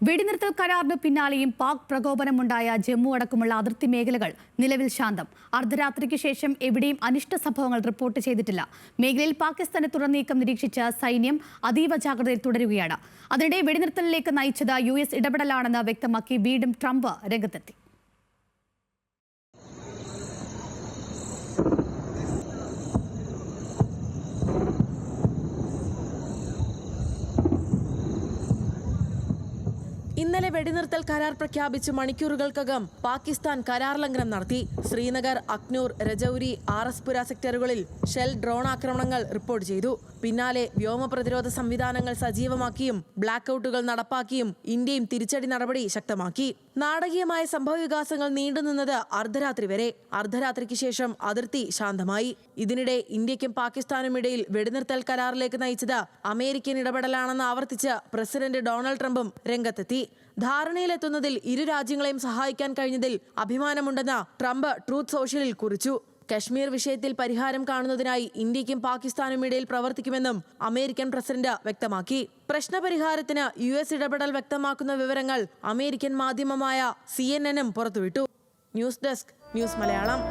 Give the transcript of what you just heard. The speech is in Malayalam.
വെടിനിർത്തൽ കരാറിന് പിന്നാലെയും പാക് പ്രകോപനമുണ്ടായ ജമ്മു അടക്കമുള്ള അതിർത്തി മേഖലകൾ നിലവിൽ ശാന്തം. അർദ്ധരാത്രിക്ക് ശേഷം എവിടെയും അനിഷ്ട സംഭവങ്ങൾ റിപ്പോർട്ട് ചെയ്തിട്ടില്ല. മേഖലയിൽ പാകിസ്ഥാന്റെ തുടർനീക്കം നിരീക്ഷിച്ച സൈന്യം അതീവ ജാഗ്രതയിൽ തുടരുകയാണ്. അതിനിടെ വെടിനിർത്തലിലേക്ക് നയിച്ചത് US ഇടപെടലാണെന്ന് വ്യക്തമാക്കി വീണ്ടും ട്രംപ് രംഗത്തെത്തി. ഇന്നലെ വെടിനിർത്തൽ കരാർ പ്രഖ്യാപിച്ച് മണിക്കൂറുകൾക്കകം പാകിസ്ഥാൻ കരാർ ലംഘനം നടത്തി. ശ്രീനഗർ, അക്നൂർ, രജൌരി, RSപുര സെക്ടറുകളിൽ ഷെൽ ഡ്രോൺ ആക്രമണങ്ങൾ റിപ്പോർട്ട് ചെയ്തു. പിന്നാലെ വ്യോമ പ്രതിരോധ സംവിധാനങ്ങൾ സജീവമാക്കിയും ബ്ലാക്ക് ഔട്ടുകൾ നടപ്പാക്കിയും ഇന്ത്യയും തിരിച്ചടി നടപടി ശക്തമാക്കി. നാടകീയമായ സംഭവവികാസങ്ങൾ നീണ്ടുനിന്നത് അർദ്ധരാത്രി വരെ. അർദ്ധരാത്രിക്ക് ശേഷം അതിർത്തി ശാന്തമായി. ഇതിനിടെ ഇന്ത്യക്കും പാകിസ്ഥാനും ഇടയിൽ വെടിനിർത്തൽ കരാറിലേക്ക് നയിച്ചത് അമേരിക്കൻ ഇടപെടലാണെന്ന് ആവർത്തിച്ച് പ്രസിഡന്റ് ഡൊണാൾഡ് ട്രംപും രംഗത്തെത്തി. ധാരണയിലെത്തുന്നതിൽ ഇരു രാജ്യങ്ങളെയും സഹായിക്കാൻ കഴിഞ്ഞതിൽ അഭിമാനമുണ്ടെന്ന് ട്രംപ് ട്രൂത്ത് സോഷ്യലിൽ കുറിച്ചു. കശ്മീർ വിഷയത്തിൽ പരിഹാരം കാണുന്നതിനായി ഇന്ത്യക്കും പാകിസ്ഥാനും ഇടയിൽ പ്രവർത്തിക്കുമെന്നും അമേരിക്കൻ പ്രസിഡന്റ് വ്യക്തമാക്കി. പ്രശ്നപരിഹാരത്തിന് US ഇടപെടൽ വ്യക്തമാക്കുന്ന വിവരങ്ങൾ അമേരിക്കൻ മാധ്യമമായ CNN പുറത്തുവിട്ടു. News desk, news Malayalam.